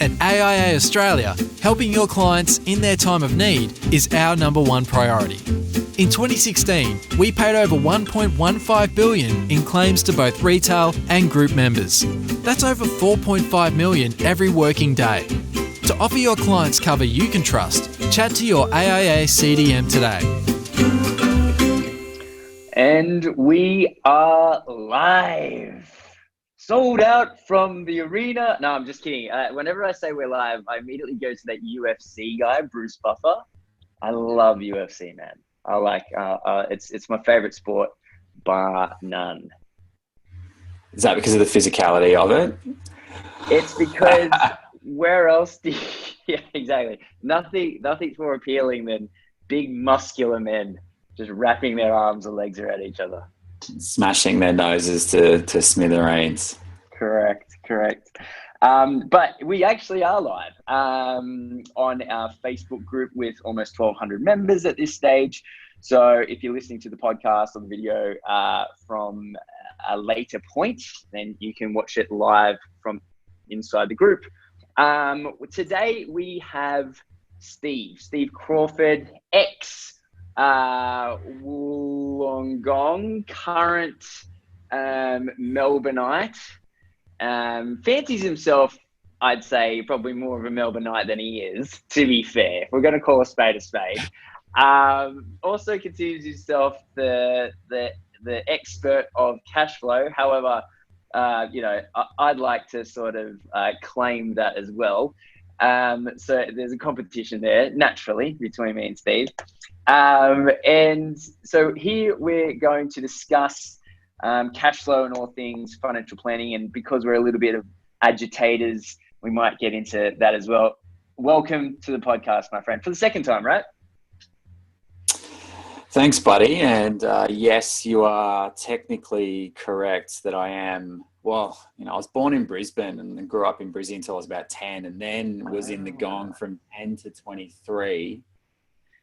At AIA Australia, helping your clients in their time of need is our number one priority. In 2016, we paid over $1.15 billion in claims to both retail and group members. That's over $4.5 million every working day. To offer your clients cover you can trust, chat to your AIA CDM today. And we are live. Sold out from the arena. No, I'm just kidding. Whenever I say we're live, I immediately go to that UFC guy, Bruce Buffer. I love UFC, man. I like it's my favorite sport, bar none. Is that because of the physicality of it? It's because where else do you, yeah, exactly. Nothing's more appealing than big muscular men just wrapping their arms and legs around each other. Smashing their noses to smithereens. Correct. But we actually are live on our Facebook group with almost 1,200 members at this stage. So if you're listening to the podcast or the video from a later point, then you can watch it live from inside the group. Today we have Steve Crawford, Wollongong, current Melbourneite. Fancies himself, I'd say, probably more of a Melbourneite than he is, to be fair. We're going to call a spade a spade. Also considers himself the expert of cash flow. However, I'd like to sort of claim that as well. So there's a competition there, naturally, between me and Steve. And so here we're going to discuss cash flow and all things financial planning. And because we're a little bit of agitators, we might get into that as well. Welcome to the podcast, my friend, for the second time, right? Thanks, buddy. And yes, you are technically correct that I am. Well, I was born in Brisbane and grew up in Brisbane until I was about 10, and then was in the Gong from 10 to 23.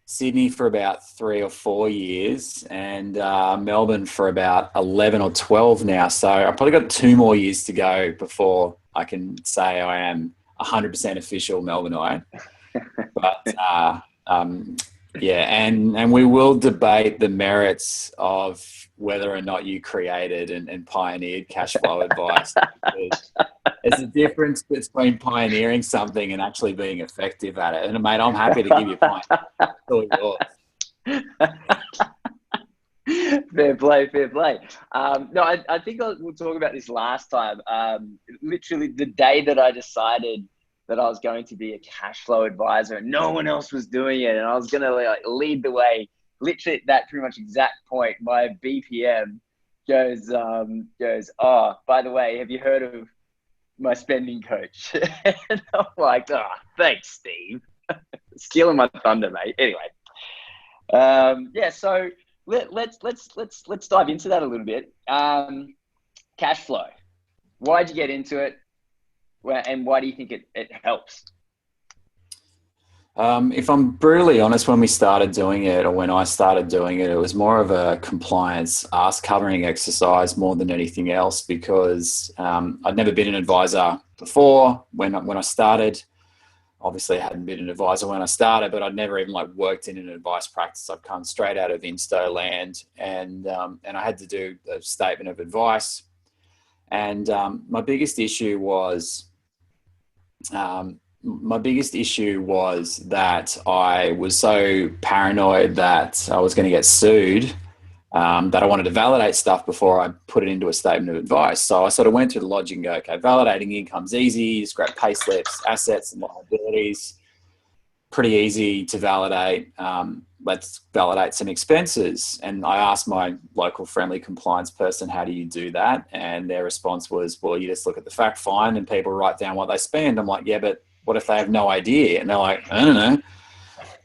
Sydney for about 3 or 4 years, and Melbourne for about 11 or 12 now. So I've probably got 2 more years to go before I can say I am 100% official Melbourneite. But yeah, and we will debate the merits of whether or not you created and pioneered cash flow advice. There's a difference between pioneering something and actually being effective at it. And mate, I'm happy to give you a point. Fair play. No, I think we'll talk about this last time. Literally the day that I decided that I was going to be a cash flow advisor and no one else was doing it, and I was going to lead the way. Literally at that pretty much exact point, my BPM goes, oh, by the way, have you heard of my spending coach? And I'm like, oh, thanks, Steve. Stealing my thunder, mate. Anyway, yeah. So let's dive into that a little bit. Cash flow. Why'd you get into it, and why do you think it helps? If I'm brutally honest, when we started doing it, or when I started doing it, it was more of a compliance ass covering exercise more than anything else, because I'd never been an advisor before when I started. Obviously, I hadn't been an advisor when I started, but I'd never even worked in an advice practice. I'd come straight out of Insto land, and I had to do a statement of advice. And my biggest issue was that I was so paranoid that I was going to get sued, that I wanted to validate stuff before I put it into a statement of advice. So I sort of went through the logic and go, okay, validating income's easy. Just grab pay slips, assets and liabilities. Pretty easy to validate. Let's validate some expenses. And I asked my local friendly compliance person, how do you do that? And their response was, well, you just look at the fact find and people write down what they spend. I'm like, yeah, but what if they have no idea? And they're like, I don't know.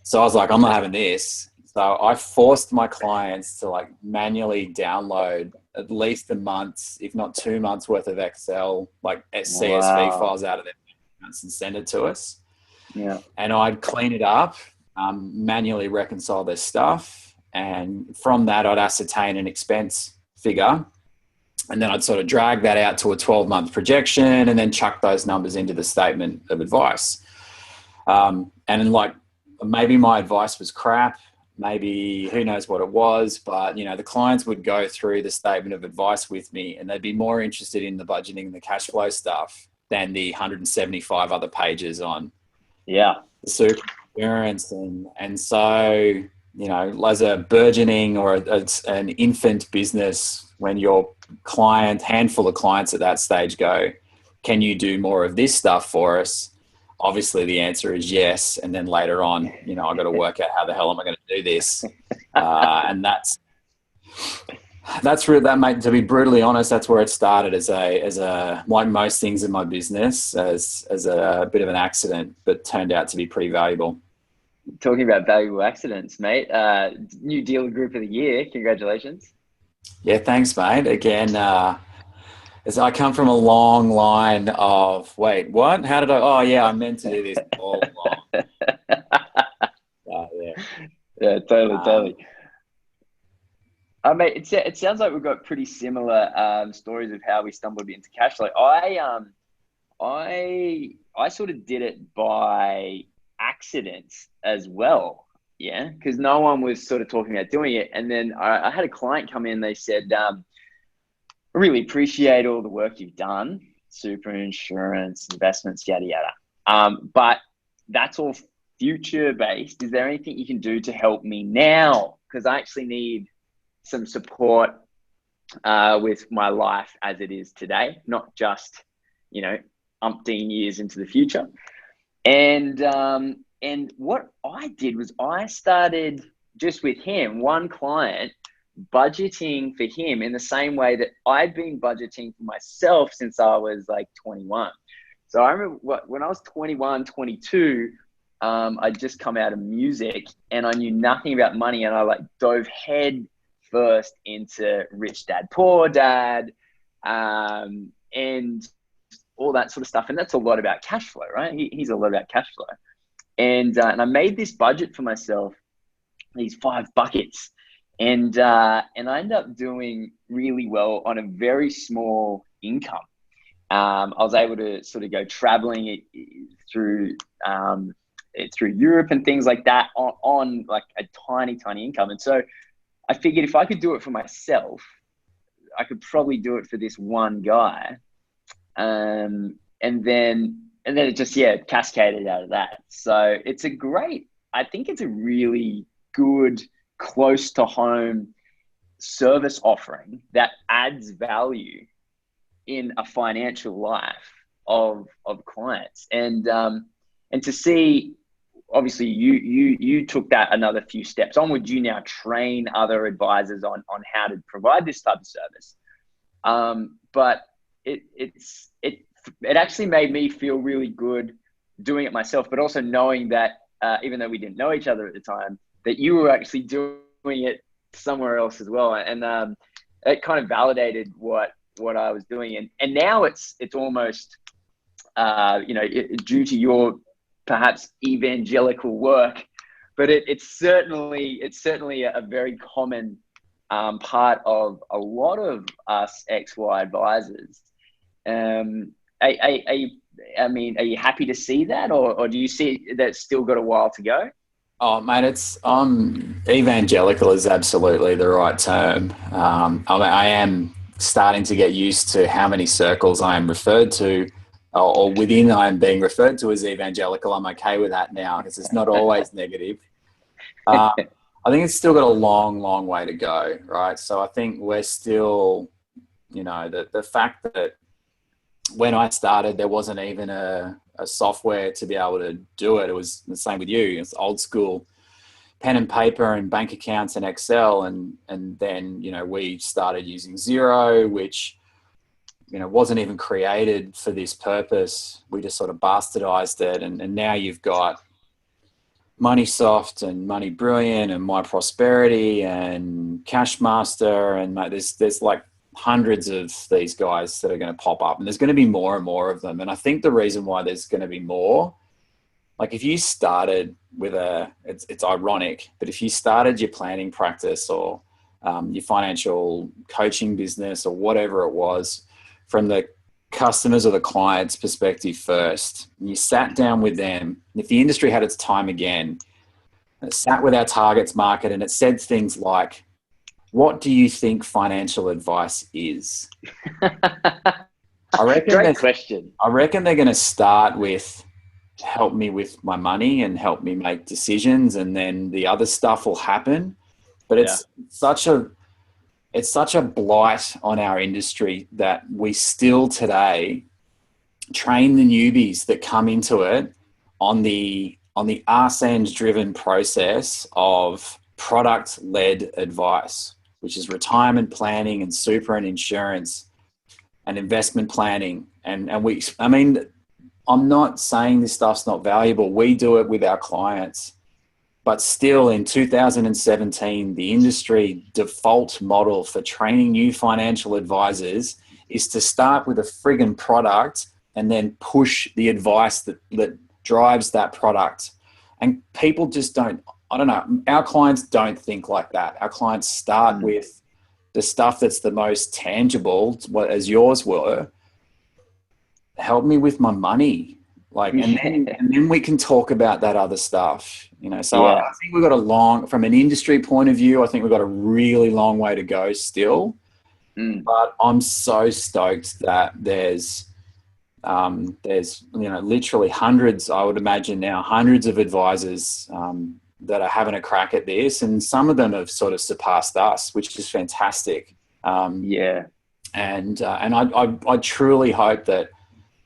So I was like, I'm not having this. So I forced my clients to manually download at least a month, if not 2 months worth of Excel, CSV files out of their accounts and send it to us. Yeah. And I'd clean it up, manually reconcile their stuff. And from that, I'd ascertain an expense figure And then I'd sort of drag that out to a 12-month projection and then chuck those numbers into the statement of advice. And like, maybe my advice was crap, maybe who knows what it was, but the clients would go through the statement of advice with me and they'd be more interested in the budgeting and the cash flow stuff than the 175 other pages on the super insurance. And so, as a burgeoning or an infant business, when your handful of clients at that stage go, can you do more of this stuff for us? Obviously the answer is yes. And then later on, I've got to work out how the hell am I going to do this? And that's really that, mate, to be brutally honest, that's where it started as a like most things in my business, as a bit of an accident, but turned out to be pretty valuable. Talking about valuable accidents, mate, new dealer group of the year. Congratulations. Yeah, thanks, mate. Again, as I come from a long line of, wait, what? How did I meant to do this all along. Yeah, totally. Mate, it sounds like we've got pretty similar stories of how we stumbled into cash flow. I sort of did it by accident as well. Yeah, because no one was sort of talking about doing it. And then I had a client come in, they said, I really appreciate all the work you've done, super insurance, investments, yada, yada. But that's all future based. Is there anything you can do to help me now? Because I actually need some support with my life as it is today, not just, umpteen years into the future. And what I did was I started just with him, one client, budgeting for him in the same way that I'd been budgeting for myself since I was like 21. So I remember when I was 21, 22, I'd just come out of music and I knew nothing about money, and I like dove head first into Rich Dad, Poor Dad, and all that sort of stuff. And that's a lot about cash flow, right? He's a lot about cash flow. And I made this budget for myself, these 5 buckets. And I ended up doing really well on a very small income. I was able to sort of go traveling through Europe and things like that on like a tiny income. And so I figured if I could do it for myself, I could probably do it for this one guy. And then it just, cascaded out of that. So I think it's a really good, close to home service offering that adds value in a financial life of clients. And to see, obviously you took that another few steps on. Would you now train other advisors on how to provide this type of service? But it actually made me feel really good doing it myself, but also knowing that even though we didn't know each other at the time, that you were actually doing it somewhere else as well. And it kind of validated what I was doing. And now it's almost, due to your perhaps evangelical work, but it's certainly a very common part of a lot of us XY advisors. Are you happy to see that, or do you see that it's still got a while to go? Oh, mate, evangelical is absolutely the right term. I am starting to get used to how many circles I am referred to, or within I am being referred to as evangelical. I'm okay with that now because it's not always negative. I think it's still got a long way to go, right? So I think we're still, the fact that when I started, there wasn't even a software to be able to do it. It was the same with you. It's old school pen and paper and bank accounts and Excel. And then, we started using Xero, which, wasn't even created for this purpose. We just sort of bastardized it. And now you've got MoneySoft and Money Brilliant and My Prosperity and Cashmaster. And mate, there's like hundreds of these guys that are going to pop up, and there's going to be more and more of them. And I think the reason why there's going to be more, like if you started with it's ironic, but if you started your planning practice or your financial coaching business or whatever it was, from the customers or the client's perspective first. You sat down with them. If the industry had its time again, it sat with our targets market and it said things like, what do you think financial advice is? Great question. I reckon they're going to start with, help me with my money and help me make decisions, and then the other stuff will happen. But it's such a blight on our industry that we still today train the newbies that come into it on the arse end driven process of product-led advice, which is retirement planning and super and insurance and investment planning. I'm not saying this stuff's not valuable. We do it with our clients. But still, in 2017, the industry default model for training new financial advisors is to start with a friggin' product and then push the advice that drives that product. And people just don't, I don't know, our clients don't think like that. Our clients start with the stuff that's the most tangible, as yours were. Help me with my money. And then we can talk about that other stuff, So I think we've got from an industry point of view, I think we've got a really long way to go still. But I'm so stoked that there's literally hundreds, I would imagine now, hundreds of advisors that are having a crack at this, and some of them have sort of surpassed us, which is fantastic. And I truly hope that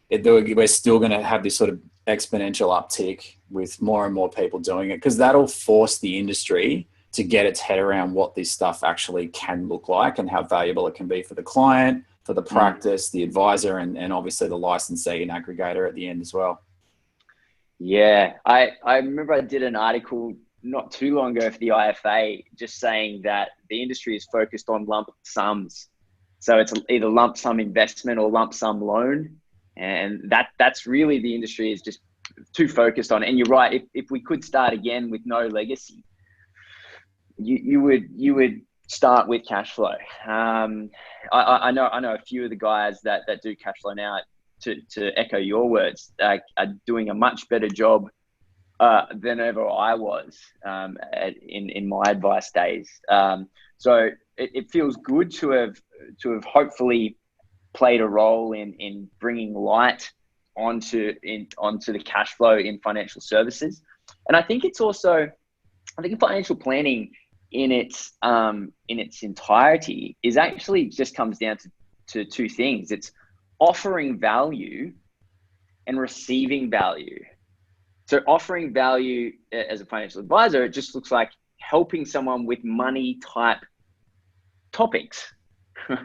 we're still going to have this sort of exponential uptick with more and more people doing it, because that'll force the industry to get its head around what this stuff actually can look like and how valuable it can be for the client, for the practice, the advisor, and obviously the licensee and aggregator at the end as well. Yeah, I remember I did an article not too long ago for the IFA just saying that the industry is focused on lump sums. So it's either lump sum investment or lump sum loan. And that's really the industry is just too focused on. And you're right, if we could start again with no legacy, you would start with cash flow. I know a few of the guys that do cash flow now, to echo your words, are doing a much better job than ever I was in my advice days. So it feels good to have hopefully played a role in bringing light onto the cash flow in financial services. And I think it's also, financial planning in its entirety is actually just comes down to two things. It's offering value and receiving value. So offering value as a financial advisor, it just looks like helping someone with money type topics,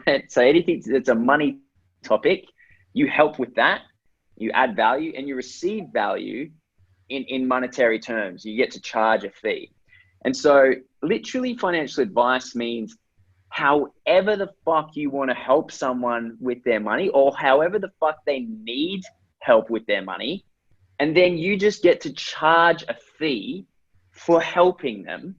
right? So anything that's a money topic, you help with that, you add value, and you receive value in monetary terms. You get to charge a fee. And so literally financial advice means however the fuck you want to help someone with their money, or however the fuck they need help with their money. And then you just get to charge a fee for helping them.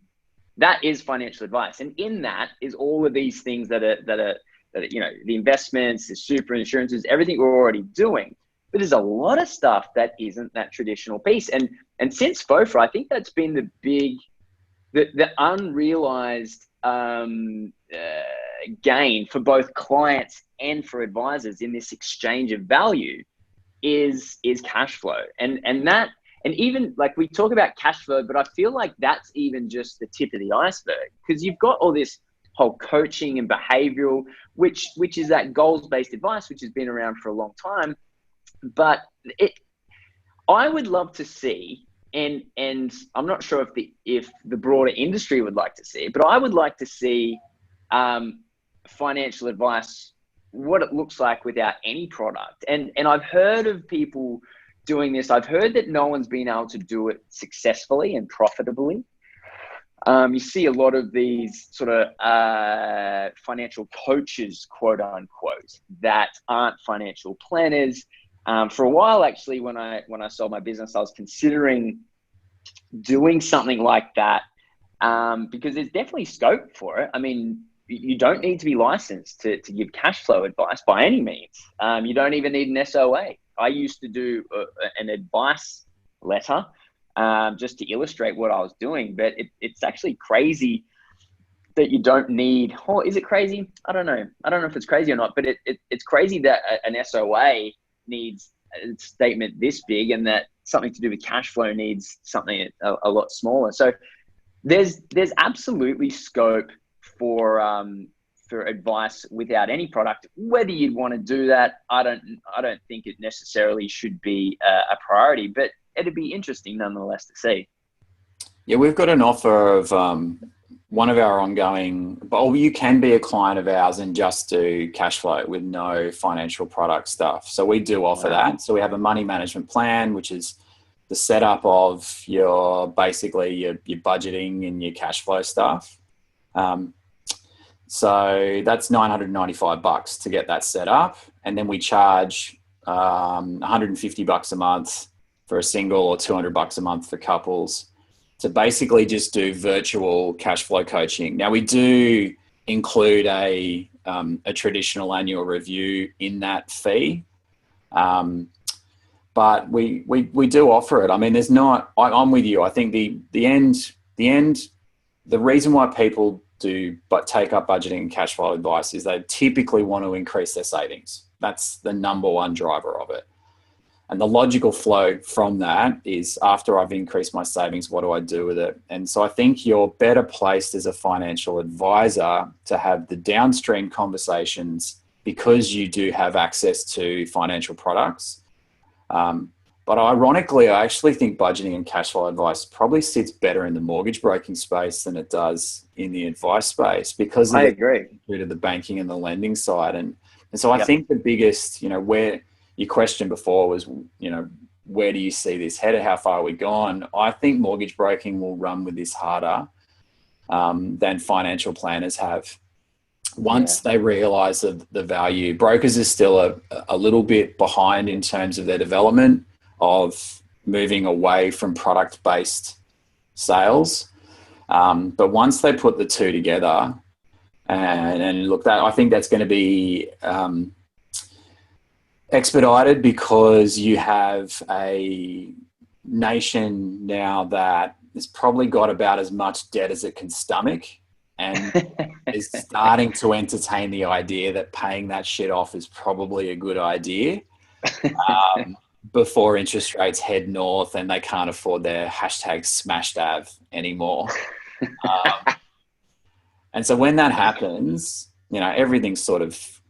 That is financial advice. And in that is all of these things that are the investments, the super insurances, everything we're already doing. But there's a lot of stuff that isn't that traditional piece. And since FOFA, I think that's been the big, the unrealized gain for both clients and for advisors in this exchange of value is cash flow. And even like we talk about cash flow, but I feel like that's even just the tip of the iceberg, because you've got all this whole coaching and behavioral, which is that goals-based advice, which has been around for a long time. But I would love to see, and I'm not sure if the broader industry would like to see it, but I would like to see financial advice, what it looks like without any product. And I've heard of people doing this. I've heard that no one's been able to do it successfully and profitably. You see a lot of these sort of financial coaches, quote unquote, that aren't financial planners. For a while, actually, when I sold my business, I was considering doing something like that because there's definitely scope for it. I mean, you don't need to be licensed to give cash flow advice by any means. You don't even need an SOA. I used to do an advice letter just to illustrate what I was doing, but it's actually crazy that you don't need, or is it crazy? I don't know if it's crazy or not, but it's crazy that an SOA needs a statement this big, and that something to do with cash flow needs something a lot smaller. So there's absolutely scope for advice without any product. Whether you'd want to do that, I don't think it necessarily should be a priority, but it'd be interesting nonetheless to see. Yeah, we've got an offer of one of our ongoing, well, you can be a client of ours and just do cash flow with no financial product stuff. So we do offer that. So we have a money management plan, which is the setup of your budgeting and your cash flow stuff. So that's $995 to get that set up. And then we charge $150 a month for a single, or $200 a month for couples, to basically just do virtual cash flow coaching. Now, we do include a traditional annual review in that fee, but we do offer it. I mean, I'm with you. I think the reason why people do but take up budgeting and cash flow advice is they typically want to increase their savings. That's the number one driver of it. And the logical flow from that is, after I've increased my savings, what do I do with it? And so I think you're better placed as a financial advisor to have the downstream conversations, because you do have access to financial products. But ironically, I actually think budgeting and cash flow advice probably sits better in the mortgage broking space than it does in the advice space, because I agree. To the banking and the lending side. And so I think the biggest, where your question before was, where do you see this headed? How far are we gone? I think mortgage broking will run with this harder than financial planners have. Once they realize the value, brokers are still a little bit behind in terms of their development of moving away from product-based sales. But once they put the two together and look, I think that's going to be expedited, because you have a nation now that has probably got about as much debt as it can stomach, and is starting to entertain the idea that paying that shit off is probably a good idea before interest rates head north and they can't afford their #SmashedAv anymore. And so when that happens, everything's sort of,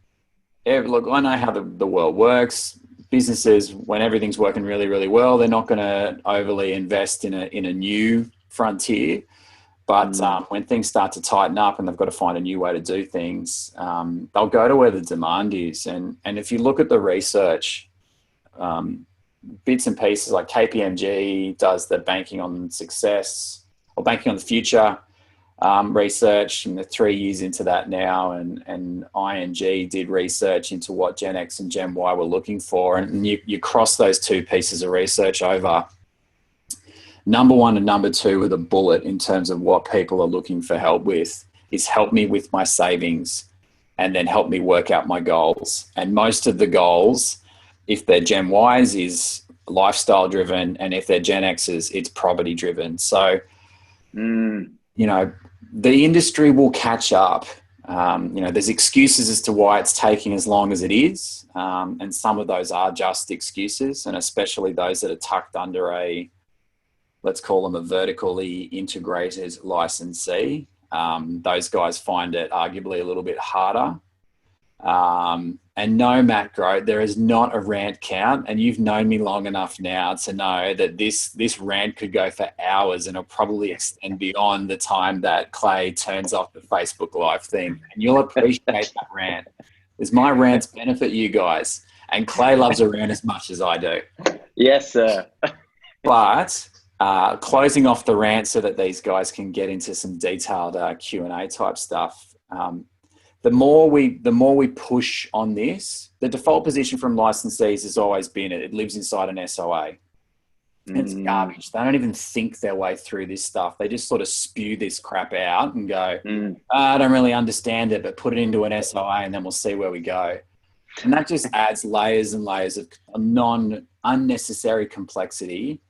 look, I know how the world works. Businesses, when everything's working really, really well, they're not going to overly invest in a new frontier. But when things start to tighten up and they've got to find a new way to do things, they'll go to where the demand is. And if you look at the research, bits and pieces like KPMG does the banking on success or banking on the future research, and they're 3 years into that now. And ING did research into what Gen X and Gen Y were looking for. And you cross those two pieces of research over. Number one and number two with a bullet in terms of what people are looking for help with is help me with my savings, and then help me work out my goals. And most of the goals, if they're Gen Ys, is lifestyle driven, and if they're Gen X's, it's property driven. So, the industry will catch up. There's excuses as to why it's taking as long as it is. And some of those are just excuses, and especially those that are tucked under let's call them a vertically integrated licensee. Those guys find it arguably a little bit harder. And no, Matt Grote, there is not a rant count, and you've known me long enough now to know that this rant could go for hours, and it'll probably extend beyond the time that Clay turns off the Facebook Live thing. And you'll appreciate that rant, because my rants benefit you guys, and Clay loves a rant as much as I do. Yes, sir. But closing off the rant so that these guys can get into some detailed Q&A type stuff. The more we push on this, the default position from licensees has always been it lives inside an SOA. It's garbage. They don't even think their way through this stuff. They just sort of spew this crap out and go, I don't really understand it, but put it into an SOA and then we'll see where we go. And that just adds layers and layers of unnecessary complexity.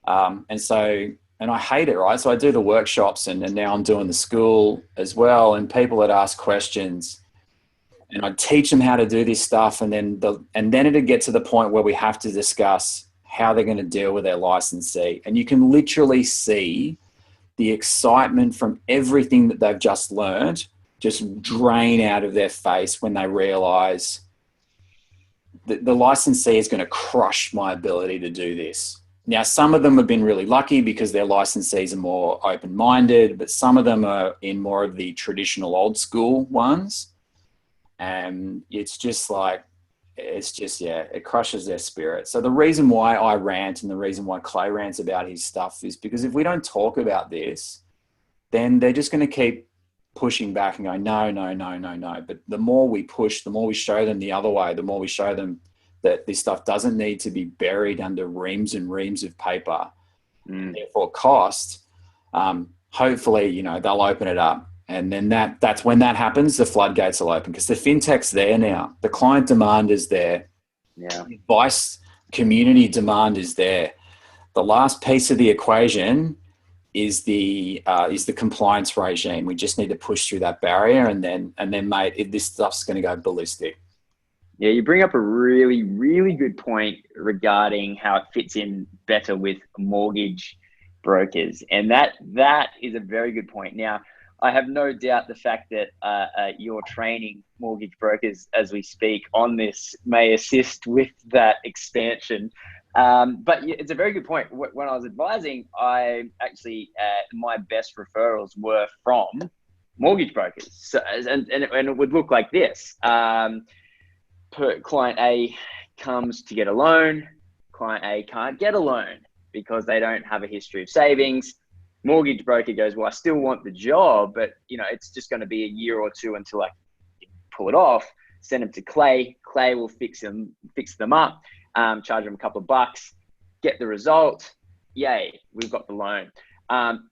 And I hate it, right? So I do the workshops and now I'm doing the school as well. And people that ask questions and I teach them how to do this stuff. And then it'd get to the point where we have to discuss how they're going to deal with their licensee. And you can literally see the excitement from everything that they've just learned just drain out of their face when they realize that the licensee is going to crush my ability to do this. Now, some of them have been really lucky because their licensees are more open-minded, but some of them are in more of the traditional old school ones. And it's just like, it crushes their spirit. So the reason why I rant and the reason why Clay rants about his stuff is because if we don't talk about this, then they're just going to keep pushing back and going, no. But the more we push, the more we show them the other way, the more we show them that this stuff doesn't need to be buried under reams and reams of paper, and therefore cost. Hopefully, they'll open it up. And then that's when that happens, the floodgates will open because the fintech's there now. The client demand is there. Yeah. The advice community demand is there. The last piece of the equation is the compliance regime. We just need to push through that barrier, and then mate, this stuff's going to go ballistic. Yeah, you bring up a really, really good point regarding how it fits in better with mortgage brokers, and that is a very good point. Now, I have no doubt the fact that you're training mortgage brokers as we speak on this may assist with that expansion. But it's a very good point. When I was advising, I actually, my best referrals were from mortgage brokers. So, and it would look like this. Client A comes to get a loan. Client A can't get a loan because they don't have a history of savings. Mortgage broker goes, well, I still want the job, but it's just going to be a year or two until I pull it off. Send them to Clay. Clay will fix them up, charge them a couple of bucks, get the result. Yay, we've got the loan.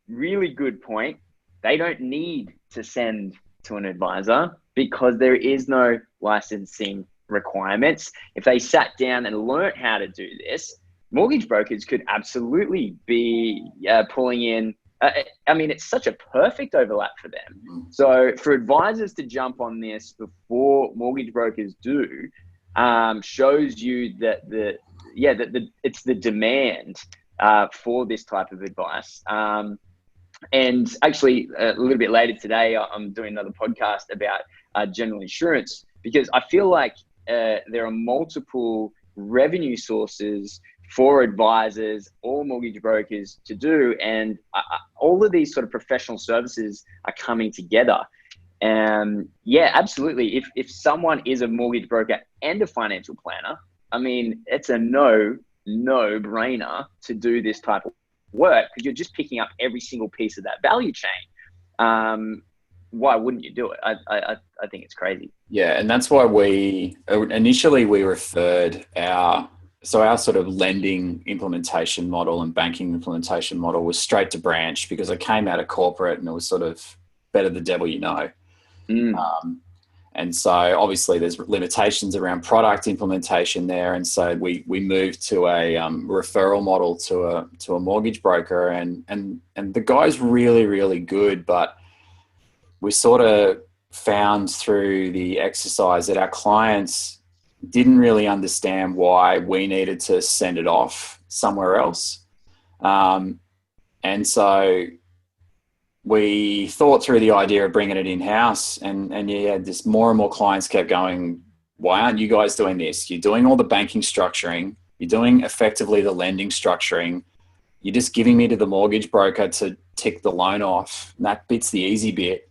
Really good point. They don't need to send to an advisor because there is no licensing requirements. If they sat down and learnt how to do this, mortgage brokers could absolutely be pulling in. It's such a perfect overlap for them. So for advisors to jump on this before mortgage brokers do, shows you that it's the demand for this type of advice. And actually, a little bit later today, I'm doing another podcast about general insurance because I feel like there are multiple revenue sources for advisors or mortgage brokers to do. And all of these sort of professional services are coming together. Yeah, absolutely. If someone is a mortgage broker and a financial planner, it's a no-brainer to do this type of work because you're just picking up every single piece of that value chain. Why wouldn't you do it? I think it's crazy. Yeah, and that's why we referred our sort of lending implementation model and banking implementation model was straight to branch because I came out of corporate and it was sort of better the devil you know. And so obviously there's limitations around product implementation there. And so we moved to a referral model to a mortgage broker and the guy's really, really good, but we sort of found through the exercise that our clients didn't really understand why we needed to send it off somewhere else. And so we thought through the idea of bringing it in-house and just more and more clients kept going, why aren't you guys doing this? You're doing all the banking structuring. You're doing effectively the lending structuring. You're just giving me to the mortgage broker to tick the loan off. And that bit's the easy bit.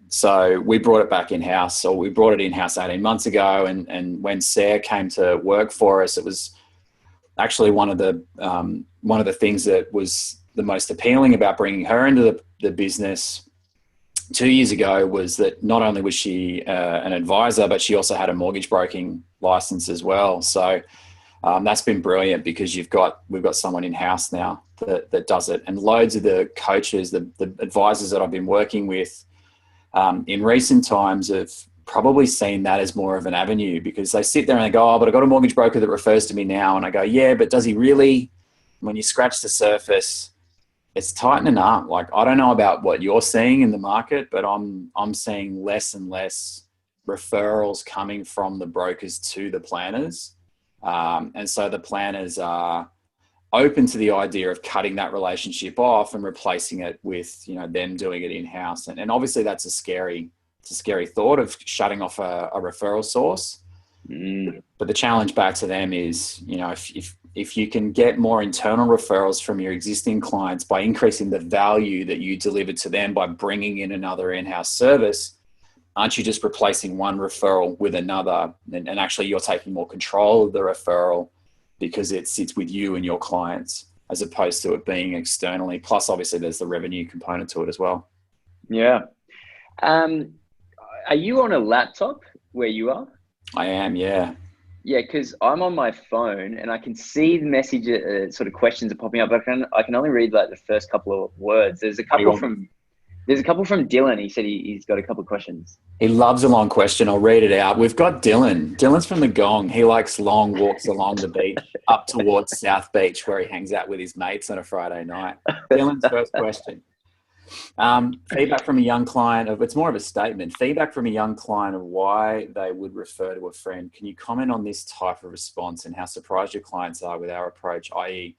So we brought it back in-house, or we brought it in-house 18 months ago. And when Sarah came to work for us, it was actually one of the things that was the most appealing about bringing her into the business 2 years ago was that not only was she an advisor, but she also had a mortgage broking license as well. So That's been brilliant because we've got someone in house now that does it, and loads of the coaches, the advisors that I've been working with in recent times have probably seen that as more of an avenue, because they sit there and they go, oh, but I've got a mortgage broker that refers to me now. And I go, yeah, but does he really? When you scratch the surface, it's tightening up. Like, I don't know about what you're seeing in the market, but I'm seeing less and less referrals coming from the brokers to the planners. And so the planners are open to the idea of cutting that relationship off and replacing it with, them doing it in-house. And obviously that's a scary thought of shutting off a referral source. But the challenge back to them is, if you can get more internal referrals from your existing clients by increasing the value that you deliver to them by bringing in another in-house service, aren't you just replacing one referral with another? And actually you're taking more control of the referral because it sits with you and your clients, as opposed to it being externally. Plus, obviously, there's the revenue component to it as well. Yeah. Are you on a laptop where you are? I am, yeah. Yeah, because I'm on my phone and I can see the message, sort of questions are popping up. But I can only read like the first couple of words. There's a couple from Dylan. He said he's got a couple of questions. He loves a long question. I'll read it out. We've got Dylan. Dylan's from the Gong. He likes long walks along the beach up towards South Beach, where he hangs out with his mates on a Friday night. Dylan's first question. Feedback from a young client it's more of a statement. Feedback from a young client of why they would refer to a friend. Can you comment on this type of response and how surprised your clients are with our approach, i.e.,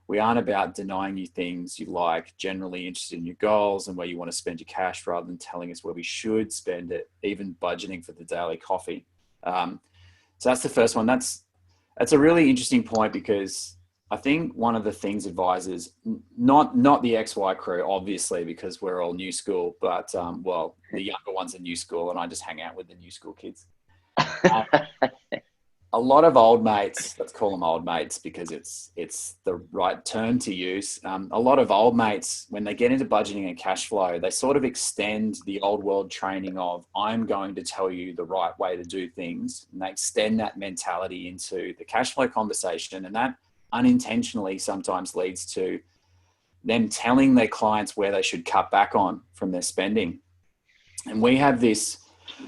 we aren't about denying you things you like, generally interested in your goals and where you want to spend your cash, rather than telling us where we should spend it, even budgeting for the daily coffee. So that's the first one. That's a really interesting point, because I think one of the things advisors, not the XY crew, obviously, because we're all new school, but the younger ones are new school and I just hang out with the new school kids. A lot of old mates, let's call them old mates because it's the right term to use. A lot of old mates, when they get into budgeting and cash flow, they sort of extend the old world training of, I'm going to tell you the right way to do things. And they extend that mentality into the cash flow conversation. And that unintentionally sometimes leads to them telling their clients where they should cut back on from their spending. And we have this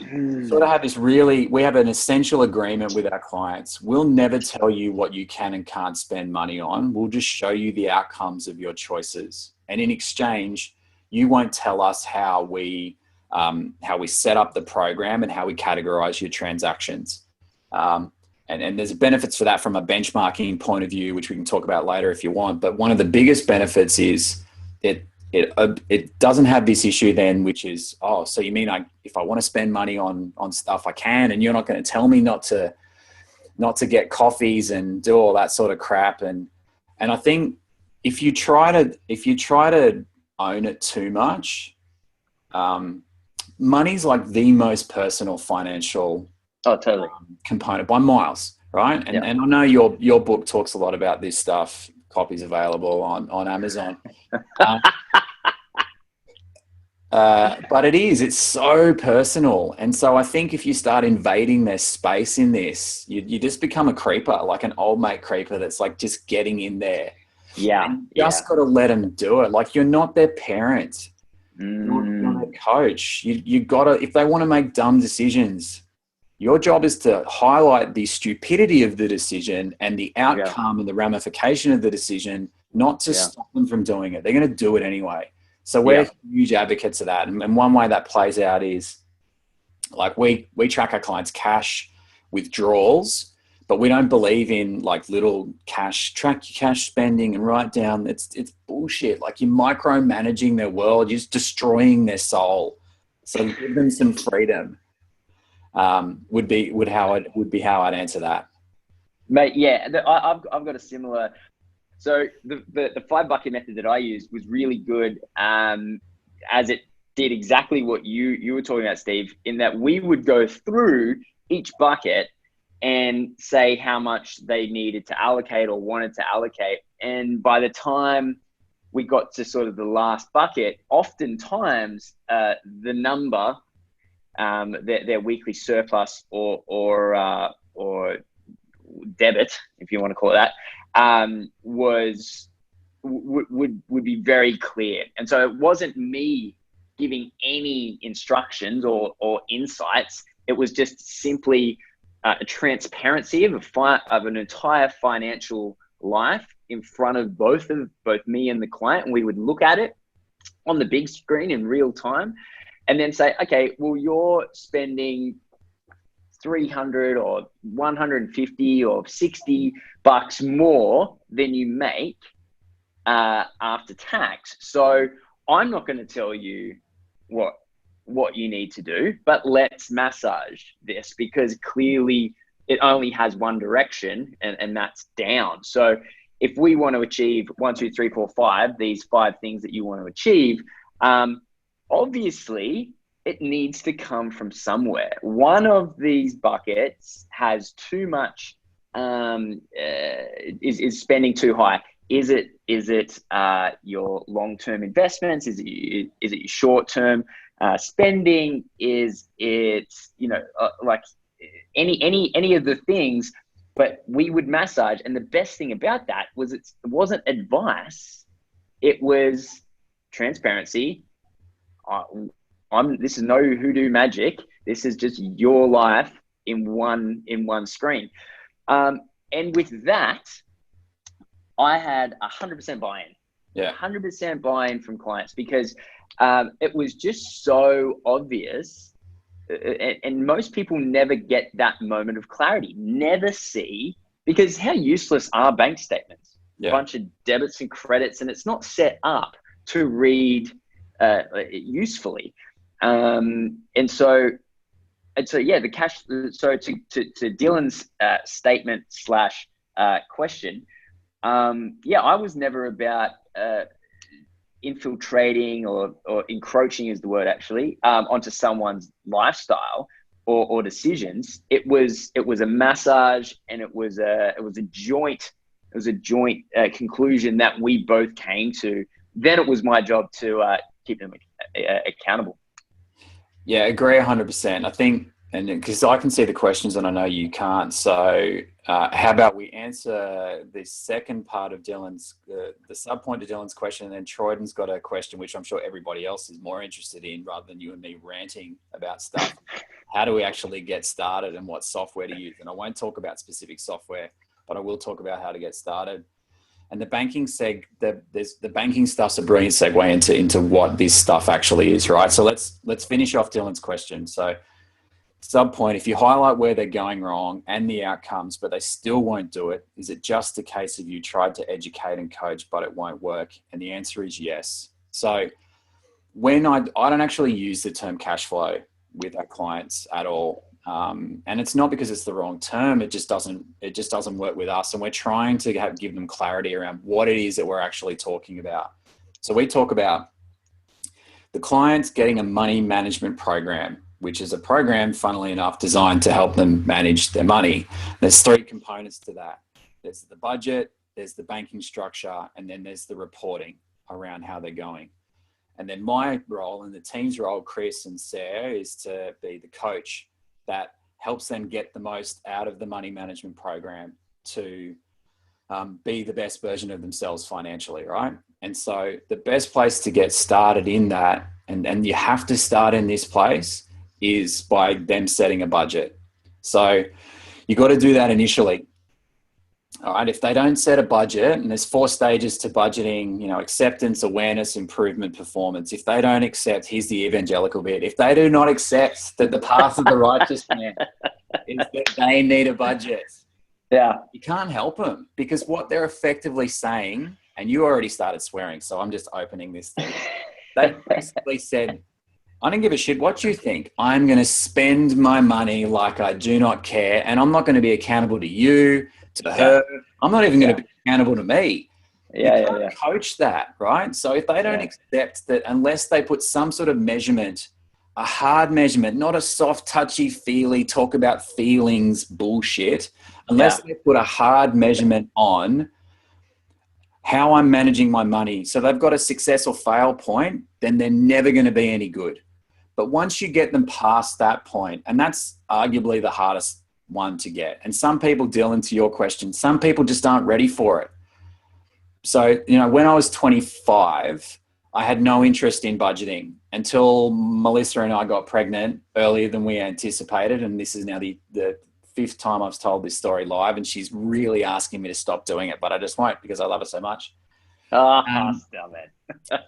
we have an essential agreement with our clients. We'll never tell you what you can and can't spend money on. We'll just show you the outcomes of your choices. And in exchange, you won't tell us how we set up the program and how we categorize your transactions. And there's benefits for that from a benchmarking point of view, which we can talk about later if you want. But one of the biggest benefits is it doesn't have this issue then, which is, oh, so you mean if I want to spend money on stuff I can, and you're not going to tell me not to get coffees and do all that sort of crap. And I think if you try to own it too much, money's like the most personal financial component by miles, right? And I know your book talks a lot about this stuff. Copies available on Amazon. But it's so personal. And so I think if you start invading their space in this, you just become a creeper, like an old mate creeper that's like just getting in there. Yeah. And you just got to let them do it. Like, you're not their parent. You're their coach. You got to, if they want to make dumb decisions, your job is to highlight the stupidity of the decision and the outcome and the ramification of the decision, not to stop them from doing it. They're going to do it anyway. So we're huge advocates of that. And one way that plays out is, like, we track our clients' cash withdrawals, but we don't believe in like little track your cash spending and write down. It's bullshit. Like, you're micromanaging their world, you're just destroying their soul. So give them some freedom. Would be how I'd answer that, mate. Yeah, I've got a similar. So the 5 bucket method that I used was really good, as it did exactly what you were talking about, Steve. In that we would go through each bucket and say how much they needed to allocate or wanted to allocate, and by the time we got to sort of the last bucket, oftentimes the number. Their weekly surplus or debit, if you want to call it that, would be very clear. And so it wasn't me giving any instructions or insights. It was just simply a transparency of an entire financial life in front of both me and the client. And we would look at it on the big screen in real time and then say, okay, well, you're spending 300 or 150 or 60 bucks more than you make after tax. So I'm not going to tell you what you need to do, but let's massage this, because clearly it only has one direction, and that's down. So if we want to achieve 1, 2, 3, 4, 5, these 5 things that you want to achieve, obviously it needs to come from somewhere. One of these buckets has too much, is spending too high. Is it your long-term investments? Is it your short-term spending? Is it, like any of the things? But we would massage, and the best thing about that was it wasn't advice; it was transparency. This is no hoodoo magic. This is just your life in one screen. And with that, I had 100% buy-in. Yeah, 100% buy-in from clients, because it was just so obvious. And most people never get that moment of clarity, never see, because how useless are bank statements? Yeah. A bunch of debits and credits, and it's not set up to read usefully. And so yeah, the cash. So to Dylan's statement / question, yeah, I was never about infiltrating or encroaching is the word, actually, onto someone's lifestyle or decisions. It was a massage, and it was a joint conclusion that we both came to. Then it was my job to keep them accountable. Yeah, agree 100%. I think, and because I can see the questions and I know you can't. So how about we answer the second part of Dylan's, the sub-point to Dylan's question, and then Troyden's got a question, which I'm sure everybody else is more interested in, rather than you and me ranting about stuff. How do we actually get started and what software to use? And I won't talk about specific software, but I will talk about how to get started. And the banking the banking stuff's a brilliant segue into what this stuff actually is, right? So let's finish off Dylan's question. So sub-point, if you highlight where they're going wrong and the outcomes, but they still won't do it, is it just a case of you tried to educate and coach, but it won't work? And the answer is yes. So when I don't actually use the term cash flow with our clients at all. And it's not because it's the wrong term. It just doesn't work with us. And we're trying to give them clarity around what it is that we're actually talking about. So we talk about the clients getting a money management program, which is a program, funnily enough, designed to help them manage their money. There's 3 components to that. There's the budget, there's the banking structure, and then there's the reporting around how they're going. And then my role and the team's role, Chris and Sarah, is to be the coach that helps them get the most out of the money management program to be the best version of themselves financially, right? And so the best place to get started in that, and you have to start in this place, is by them setting a budget. So you got to do that initially. All right. If they don't set a budget, and there's 4 stages to budgeting, acceptance, awareness, improvement, performance. If they don't accept, here's the evangelical bit. If they do not accept that the path of the righteous man is that they need a budget, yeah, you can't help them, because what they're effectively saying, and you already started swearing, so I'm just opening this thing. They basically said, I don't give a shit what you think. I'm going to spend my money like I do not care, and I'm not going to be accountable to you, to her. I'm not even going to be accountable to me. You can't coach that, right? So if they don't accept that, unless they put some sort of measurement, a hard measurement, not a soft, touchy, feely, talk about feelings bullshit, unless they put a hard measurement on how I'm managing my money, so they've got a success or fail point, then they're never going to be any good. But once you get them past that point, and that's arguably the hardest one to get. And some people, Dylan, to your question, some people just aren't ready for it. So, when I was 25, I had no interest in budgeting until Melissa and I got pregnant earlier than we anticipated. And this is now the fifth time I've told this story live, and she's really asking me to stop doing it, but I just won't because I love her so much. Stop it.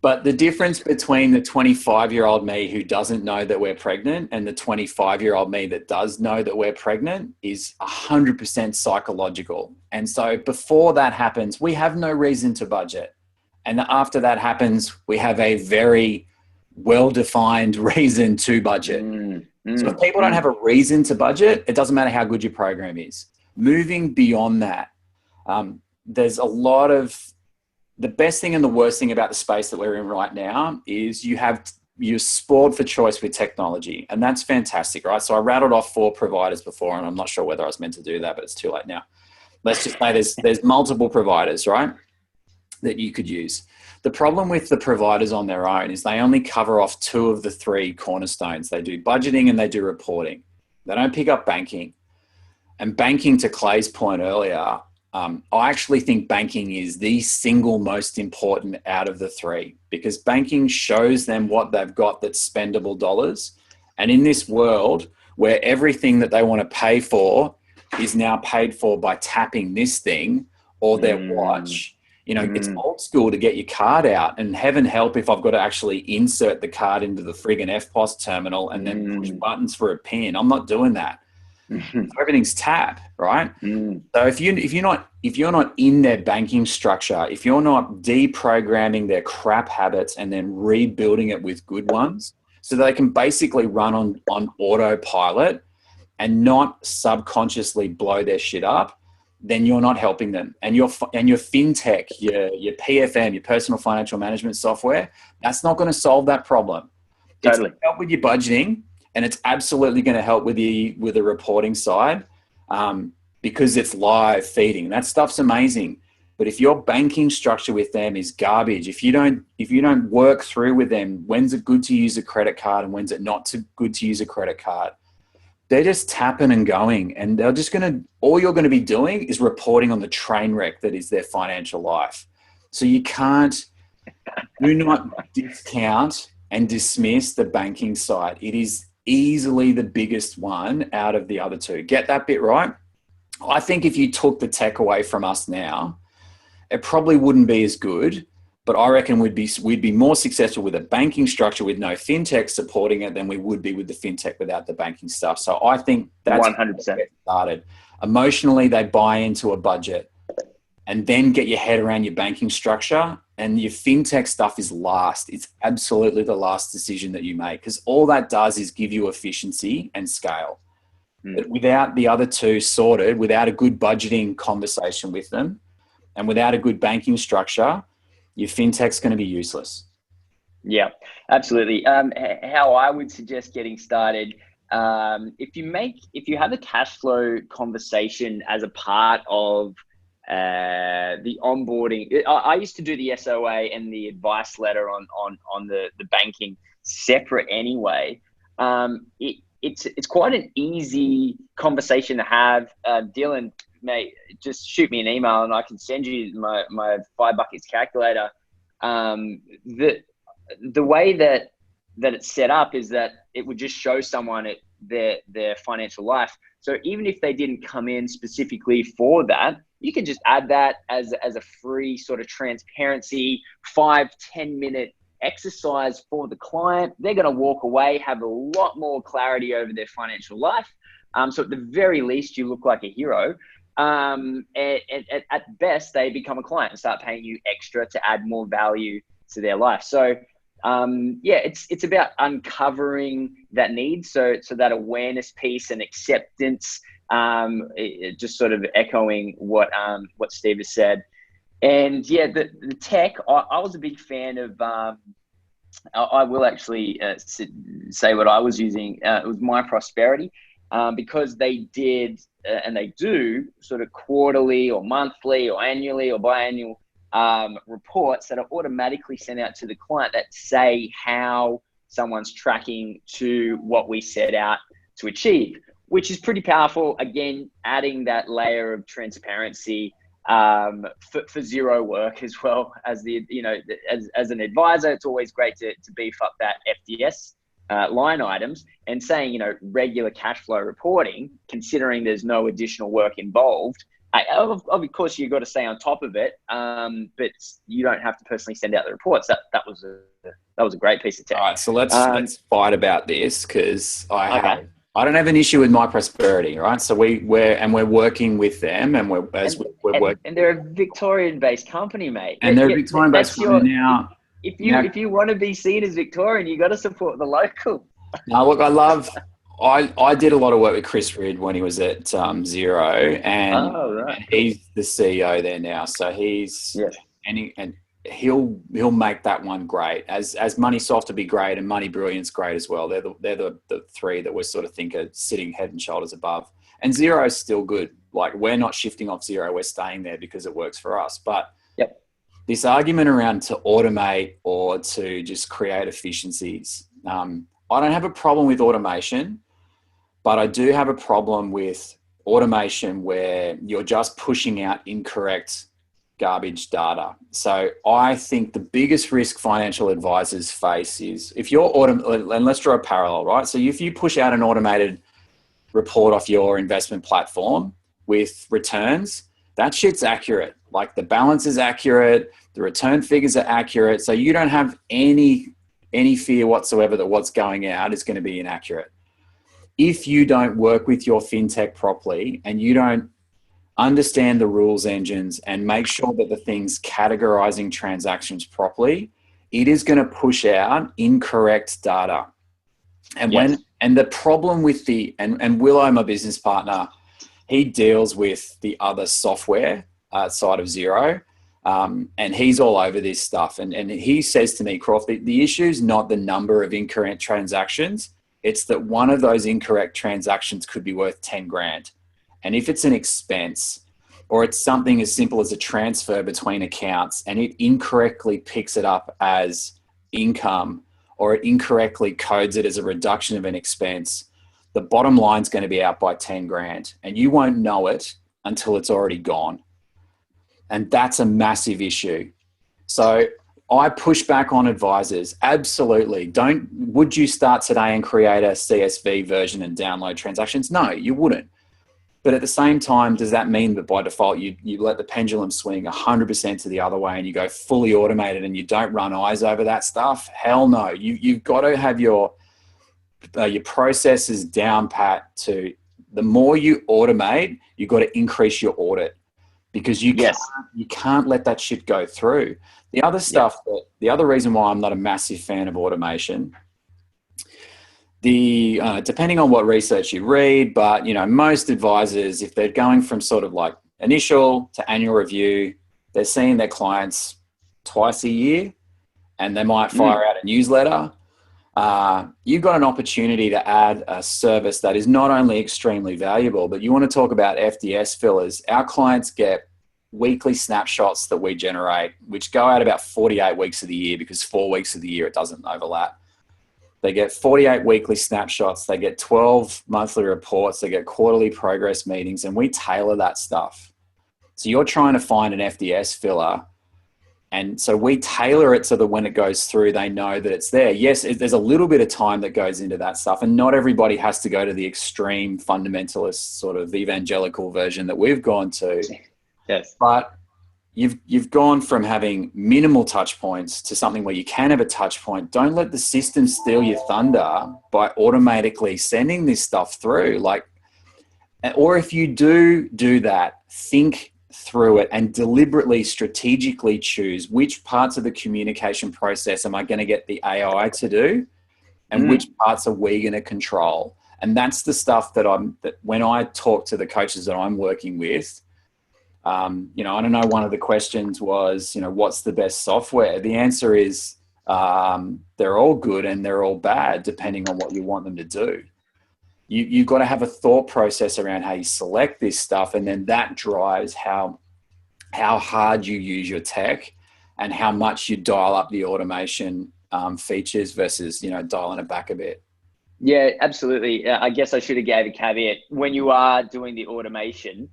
But the difference between the 25-year-old me who doesn't know that we're pregnant and the 25-year-old me that does know that we're pregnant is 100% psychological. And so before that happens, we have no reason to budget. And after that happens, we have a very well-defined reason to budget. So if people don't have a reason to budget, it doesn't matter how good your program is. Moving beyond that, there's a lot of... The best thing and the worst thing about the space that we're in right now is you're spoiled for choice with technology, and that's fantastic, right? So I rattled off 4 providers before, and I'm not sure whether I was meant to do that, but it's too late now. Let's just say there's multiple providers, right, that you could use. The problem with the providers on their own is they only cover off 2 of the 3 cornerstones. They do budgeting and they do reporting. They don't pick up banking. And banking, to Clay's point earlier, I actually think banking is the single most important out of the 3, because banking shows them what they've got that's spendable dollars. And in this world where everything that they want to pay for is now paid for by tapping this thing or their watch, it's old school to get your card out, and heaven help if I've got to actually insert the card into the friggin' FPOS terminal and then push buttons for a PIN. I'm not doing that. So everything's tap, right? So if you're not in their banking structure, if you're not deprogramming their crap habits and then rebuilding it with good ones, so they can basically run on autopilot and not subconsciously blow their shit up, then you're not helping them. And your fintech, your PFM, your personal financial management software, that's not going to solve that problem. Totally. It's going to help with your budgeting. And it's absolutely going to help with the reporting side, because it's live feeding. That stuff's amazing. But if your banking structure with them is garbage, if you don't work through with them, when's it good to use a credit card and when's it not too good to use a credit card, they're just tapping and going, and all you're going to be doing is reporting on the train wreck that is their financial life. So do not discount and dismiss the banking side. It is easily the biggest one out of the other 2. Get that bit right. I think if you took the tech away from us now, it probably wouldn't be as good, but I reckon we'd be more successful with a banking structure with no fintech supporting it than we would be with the fintech without the banking stuff. So I think that's 100% started. Emotionally, they buy into a budget, and then get your head around your banking structure, and your fintech stuff is last. It's absolutely the last decision that you make, because all that does is give you efficiency and scale. But without the other 2 sorted, without a good budgeting conversation with them, and without a good banking structure, your fintech's going to be useless. Yeah, absolutely. How I would suggest getting started, if you have a cash flow conversation as a part of the onboarding. I used to do the SOA and the advice letter on the banking separate anyway. It's quite an easy conversation to have. Dylan, mate, just shoot me an email and I can send you my 5 buckets calculator. The way that it's set up is that it would just show someone their financial life. So even if they didn't come in specifically for that, you can just add that as a free sort of transparency 5-10 minute exercise for the client. They're going to walk away, have a lot more clarity over their financial life. So at the very least, you look like a hero. And at best, they become a client and start paying you extra to add more value to their life. So it's about uncovering that need. So that awareness piece and acceptance, just sort of echoing what Steve has said. And the tech, I was a big fan of, I will actually say what I was using. It was My Prosperity, because they did, and they do sort of quarterly or monthly or annually or biannual reports that are automatically sent out to the client that say how someone's tracking to what we set out to achieve. which is pretty powerful. Again, adding that layer of transparency for zero work as well as as an advisor. It's always great to beef up that FDS line items, and saying, regular cash flow reporting, considering there's no additional work involved. Of course, you've got to stay on top of it, but you don't have to personally send out the reports. That was a great piece of tech. All right, so let's fight about this, because I don't have an issue with my prosperity, right? So we're working with them, and we're working. And they're a Victorian-based company, mate. And they're a Victorian-based company now. If you want to be seen as Victorian, you got to support the local. Now, look, I did a lot of work with Chris Ridd when he was at Xero, and he's the CEO there now. So he'll make that one great. As Moneysoft to be great, and Money Brilliant's great as well. They're the three that we sort of think are sitting head and shoulders above. And Xero is still good. Like, we're not shifting off Xero. We're staying there because it works for us. But this argument around to automate or to just create efficiencies, I don't have a problem with automation, but I do have a problem with automation where you're just pushing out incorrect garbage data. So I think the biggest risk financial advisors face is if you're and let's draw a parallel, right? So if you push out an automated report off your investment platform with returns, that shit's accurate. Like, the balance is accurate, the return figures are accurate. So you don't have any fear whatsoever that what's going out is going to be inaccurate. If you don't work with your fintech properly and you don't understand the rules engines and make sure that the thing's categorizing transactions properly, it is going to push out incorrect data. And the problem with and Willow, my business partner, he deals with the other software side of Xero. And he's all over this stuff. And he says to me, Crawford, the issue is not the number of incorrect transactions. It's that one of those incorrect transactions could be worth 10 grand. And if it's an expense, or it's something as simple as a transfer between accounts, and it incorrectly picks it up as income, or it incorrectly codes it as a reduction of an expense, the bottom line's going to be out by 10 grand. And you won't know it until it's already gone. And that's a massive issue. So I push back on advisors. Absolutely. Would you start today and create a CSV version and download transactions? No, you wouldn't. But at the same time, does that mean that by default you let the pendulum swing 100% to the other way and you go fully automated and you don't run eyes over that stuff? Hell no. You've got to have your processes down pat. To the more you automate, you've got to increase your audit, because you can't let that shit go through. The other stuff, the other reason why I'm not a massive fan of automation, depending on what research you read, but most advisors, if they're going from sort of like initial to annual review, they're seeing their clients twice a year, and they might fire out a newsletter. You've got an opportunity to add a service that is not only extremely valuable, but you want to talk about FDS fillers. Our clients get weekly snapshots that we generate, which go out about 48 weeks of the year, because 4 weeks of the year it doesn't overlap. They get 48 weekly snapshots. They get 12 monthly reports. They get quarterly progress meetings, and we tailor that stuff. So you're trying to find an FDS filler, and so we tailor it so that when it goes through, they know that it's there. Yes, there's a little bit of time that goes into that stuff, and not everybody has to go to the extreme fundamentalist sort of evangelical version that we've gone to. Yes. But you've gone from having minimal touch points to something where you can have a touch point. Don't let the system steal your thunder by automatically sending this stuff through. Or if you do that, think through it and deliberately, strategically choose which parts of the communication process am I going to get the AI to do, and which parts are we going to control. And that's the stuff that when I talk to the coaches that I'm working with, I don't know, one of the questions was, what's the best software? The answer is they're all good and they're all bad, depending on what you want them to do. You've got to have a thought process around how you select this stuff, and then that drives how hard you use your tech and how much you dial up the automation features versus, dialing it back a bit. Yeah, absolutely. I guess I should have gave a caveat. When you are doing the automation,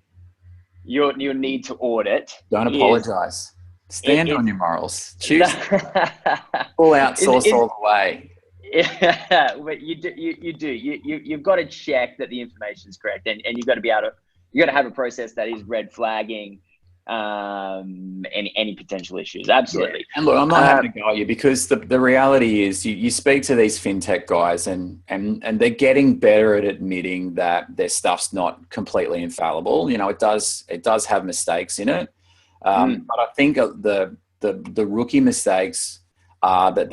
your need to audit Don't is apologize. it, Stand on it your morals. no, Choose full outsource is all the way. yeah, but you've got to check that the information is correct, and you've got to be able to you got to have a process that is red flagging any potential issues. Yeah. Absolutely. And look, I'm not having a go at you, because the reality is you speak to these fintech guys, and they're getting better at admitting that their stuff's not completely infallible. You know, it does have mistakes in it. But I think the rookie mistakes are that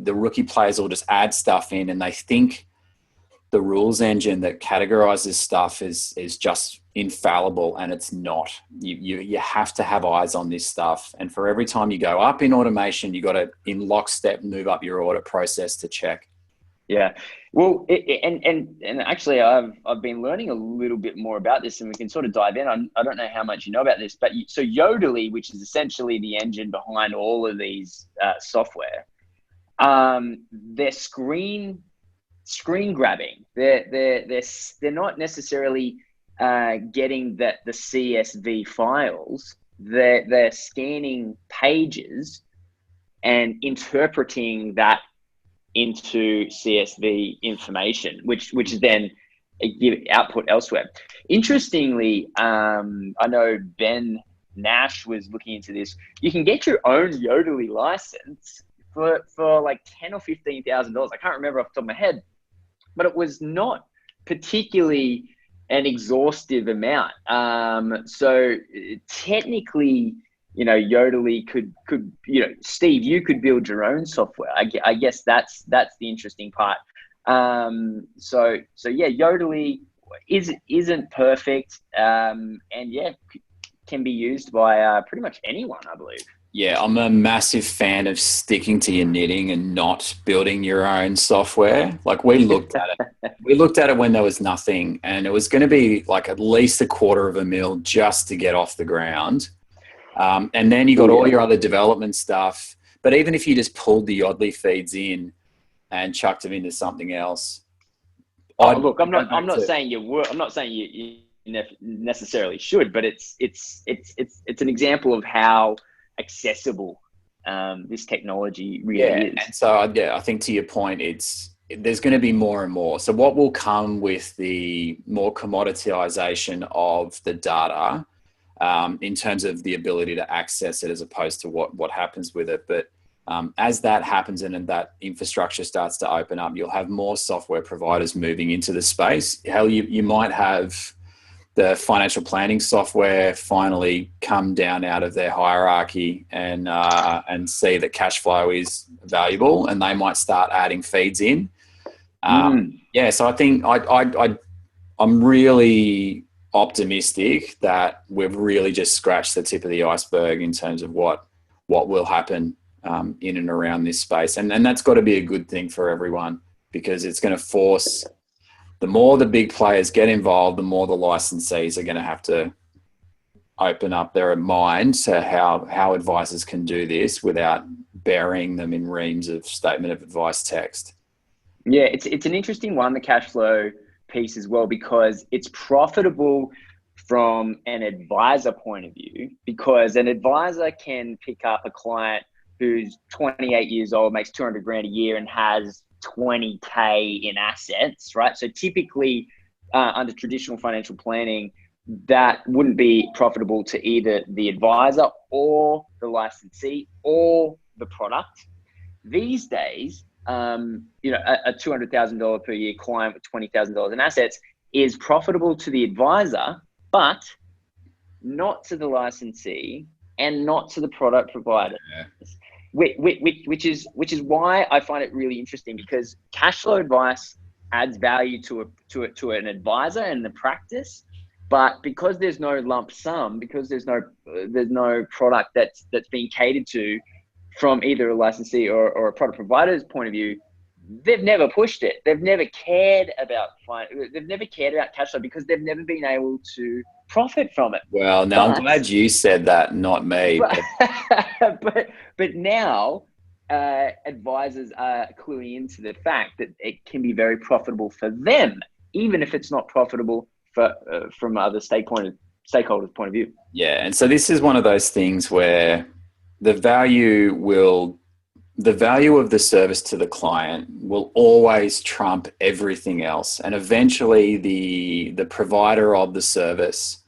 the rookie players will just add stuff in, and they think the rules engine that categorizes stuff is just infallible, and it's not. You have to have eyes on this stuff, and for every time you go up in automation, you got to in lockstep move up your audit process to check. Yeah, well, and actually, I've been learning a little bit more about this, and we can sort of dive in. I don't know how much you know about this, but so Yodely, which is essentially the engine behind all of these software, their screen grabbing. They're not necessarily getting the CSV files. They're scanning pages and interpreting that into CSV information, which is then give output elsewhere. Interestingly, I know Ben Nash was looking into this. You can get your own Yodely license for like $10,000 or $15,000. I can't remember off the top of my head, but it was not particularly an exhaustive amount. So technically, you know, Yodely could, you know, Steve, you could build your own software. I guess that's the interesting part. So yeah, Yodely isn't perfect, and yeah, can be used by pretty much anyone, I believe. Yeah, I'm a massive fan of sticking to your knitting and not building your own software. Like we looked at it. We looked at it when there was nothing, and it was going to be like at least $250,000 just to get off the ground. And then you got all your other development stuff. But even if you just pulled the Yodely feeds in and chucked them into something else. Look, I'm not saying you necessarily should, but it's an example of how accessible this technology really is. And so yeah, I think to your point, there's going to be more and more. So what will come with the more commoditization of the data, in terms of the ability to access it as opposed to what happens with it. But as that happens and that infrastructure starts to open up, you'll have more software providers moving into the space. Hell, you might have the financial planning software finally come down out of their hierarchy and see that cash flow is valuable, and they might start adding feeds in. Yeah, so I think I'm really optimistic that we've really just scratched the tip of the iceberg in terms of what will happen in and around this space, and that's got to be a good thing for everyone, because it's going to force, the more the big players get involved, the more the licensees are going to have to open up their mind to how advisors can do this without burying them in reams of statement of advice text. Yeah, it's an interesting one, the cash flow piece as well, because it's profitable from an advisor point of view, because an advisor can pick up a client who's 28 years old, makes 200 grand a year, and has 20K in assets, right? So typically under traditional financial planning, that wouldn't be profitable to either the advisor or the licensee or the product. These days, you know, a $200,000 per year client with $20,000 in assets is profitable to the advisor, but not to the licensee and not to the product provider. Yeah. Which is why I find it really interesting, because cash flow advice adds value to an advisor and the practice, but because there's no lump sum, because there's no product that's being catered to from either a licensee or a product provider's point of view, they've never pushed it. They've never cared about cash flow, because they've never been able to profit from it. Well, now I'm glad you said that, not me. But now, advisors are cluing into the fact that it can be very profitable for them, even if it's not profitable for from other stakeholders' point of view. Yeah, and so this is one of those things where the value of the service to the client will always trump everything else, and eventually the provider of the service.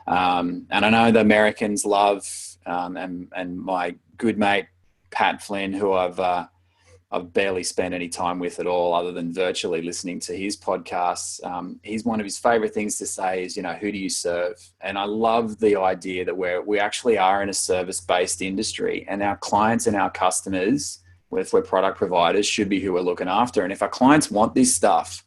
And I know the Americans love, and my good mate Pat Flynn, who I've barely spent any time with at all, other than virtually listening to his podcasts. He's one of his favorite things to say is, who do you serve? And I love the idea that we actually are in a service-based industry, and our clients and our customers, if we're product providers, should be who we're looking after. And if our clients want this stuff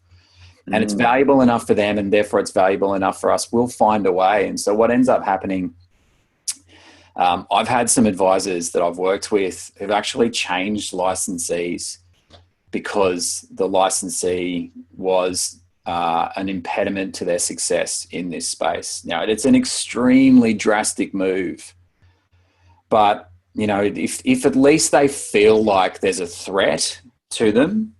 and it's valuable enough for them, and therefore it's valuable enough for us, we'll find a way. And so what ends up happening, I've had some advisors that I've worked with who've actually changed licensees because the licensee was an impediment to their success in this space. Now, it's an extremely drastic move, but if at least they feel like there's a threat to them,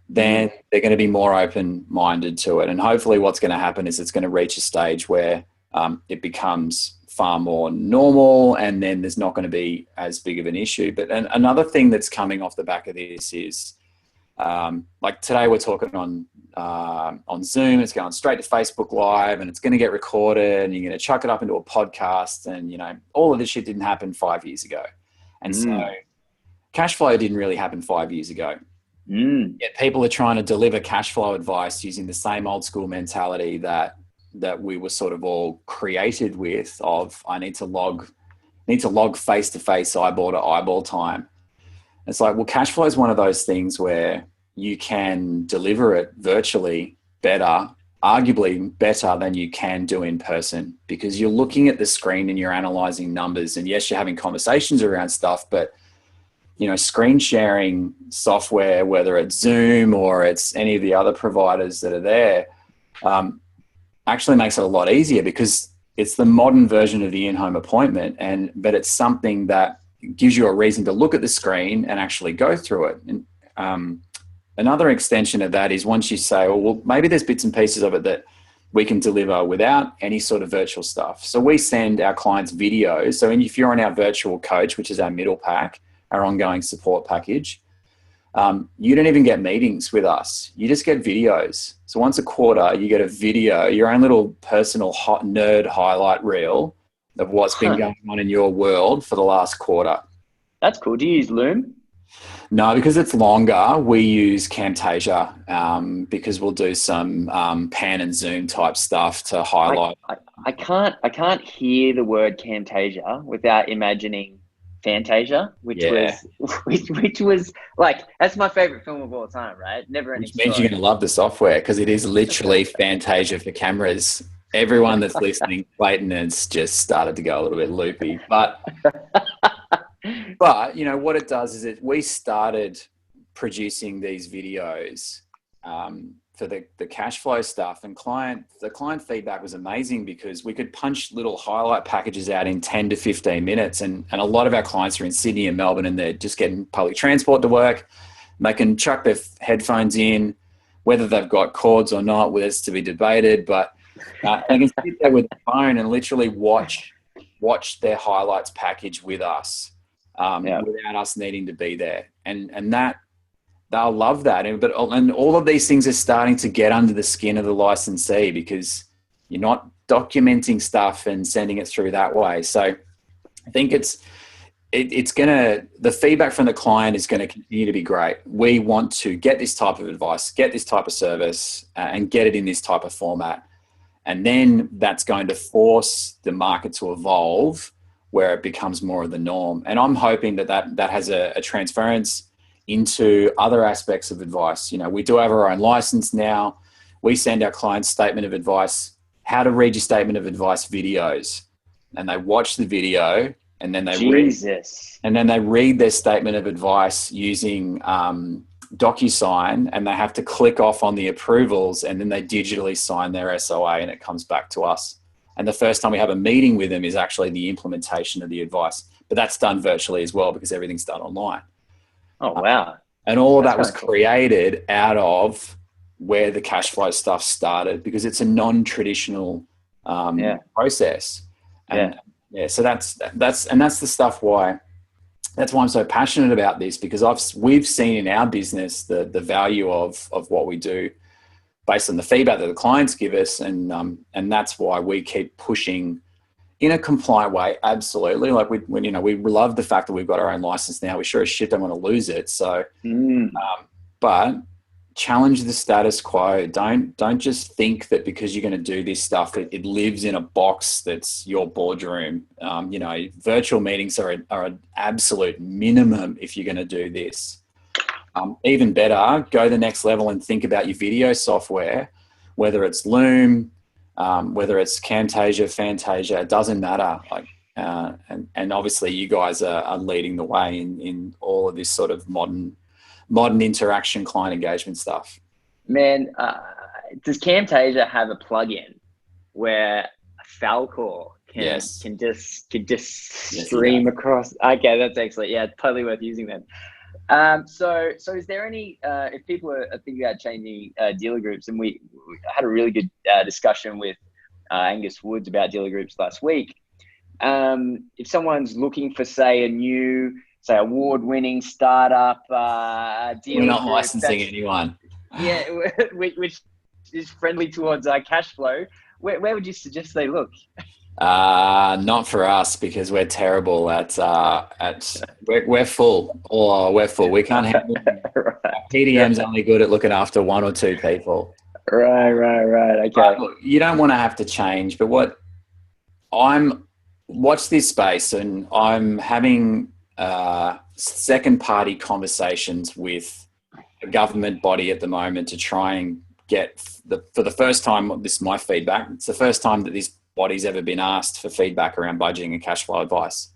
then they're going to be more open-minded to it. And hopefully what's going to happen is it's going to reach a stage where it becomes far more normal, and then there's not going to be as big of an issue. But another thing that's coming off the back of this is, like today we're talking on Zoom, it's going straight to Facebook Live, and it's going to get recorded, and you're going to chuck it up into a podcast, and all of this shit didn't happen 5 years ago. And so cash flow didn't really happen 5 years ago. Yet people are trying to deliver cash flow advice using the same old school mentality that we were sort of all created with, of I need to log face-to-face, eyeball to eyeball time. It's like, well, cash flow is one of those things where you can deliver it virtually better, arguably better than you can do in person, because you're looking at the screen and you're analyzing numbers, and yes, you're having conversations around stuff, but screen sharing software, whether it's Zoom or it's any of the other providers that are there, actually makes it a lot easier, because it's the modern version of the in-home appointment, but it's something that gives you a reason to look at the screen and actually go through it. And another extension of that is, once you say, well, maybe there's bits and pieces of it that we can deliver without any sort of virtual stuff. So we send our clients videos. So if you're on our virtual coach, which is our middle pack, our ongoing support package, you don't even get meetings with us. You just get videos. So once a quarter, you get a video, your own little personal hot nerd highlight reel of what's been going on in your world for the last quarter. That's cool. Do you use Loom? No, because it's longer, we use Camtasia, because we'll do some pan and zoom type stuff to highlight. I can't hear the word Camtasia without imagining Fantasia, which was like, that's my favorite film of all time, right? Never ending. Which means you're going to love the software, because it is literally Fantasia for cameras. Everyone that's listening, Clayton has just started to go a little bit loopy, but what it does is we started producing these videos for the cash flow stuff, and the client feedback was amazing, because we could punch little highlight packages out in 10 to 15 minutes. And a lot of our clients are in Sydney and Melbourne, and they're just getting public transport to work. They can chuck their headphones in, whether they've got cords or not, that's to be debated, but they can sit there with the phone and literally watch their highlights package with us, without us needing to be there. And that, they'll love that. And all of these things are starting to get under the skin of the licensee, because you're not documenting stuff and sending it through that way. So I think the feedback from the client is going to continue to be great. We want to get this type of advice, get this type of service, and get it in this type of format. And then that's going to force the market to evolve, where it becomes more of the norm. And I'm hoping that has a transference into other aspects of advice. We do have our own license now. We send our clients statement of advice, how to read your statement of advice videos, and they watch the video, and then they read their statement of advice using DocuSign, and they have to click off on the approvals, and then they digitally sign their SOA, and it comes back to us. And the first time we have a meeting with them is actually the implementation of the advice, but that's done virtually as well, because everything's done online. Oh, wow. And all of That's that was kind of cool. created out of where the cash flow stuff started, because it's a non-traditional Yeah. process. Yeah. And yeah, so that's the stuff why. That's why I'm so passionate about this, because we've seen in our business the value of what we do based on the feedback that the clients give us, and that's why we keep pushing in a compliant way. Absolutely, like we love the fact that we've got our own license now. We sure as shit don't want to lose it. So, but challenge the status quo. Don't just think that because you're going to do this stuff, it lives in a box that's your boardroom. Virtual meetings are an absolute minimum if you're going to do this. Even better, go the next level and think about your video software, whether it's Loom, whether it's Camtasia, Fantasia, it doesn't matter. Like, and obviously you guys are leading the way in all of this sort of modern interaction, client engagement stuff. Man, does Camtasia have a plugin where Falcor can just stream across? Okay, that's excellent. Yeah, totally worth using that. So is there any, if people are thinking about changing dealer groups, and we had a really good discussion with Angus Woods about dealer groups last week. If someone's looking for, say, a new, say, award-winning startup dealer, we're not group, licensing anyone. Yeah, which is friendly towards cash flow. Where would you suggest they look? Not for us, because we're terrible at we're full. Oh, we're full. We can't handle Right. PDM's only good at looking after one or two people. Right. Okay. Look, you don't want to have to change, but watch this space, and I'm having second party conversations with a government body at the moment to try and get for the first time, this is my feedback. It's the first time that this body's ever been asked for feedback around budgeting and cash flow advice.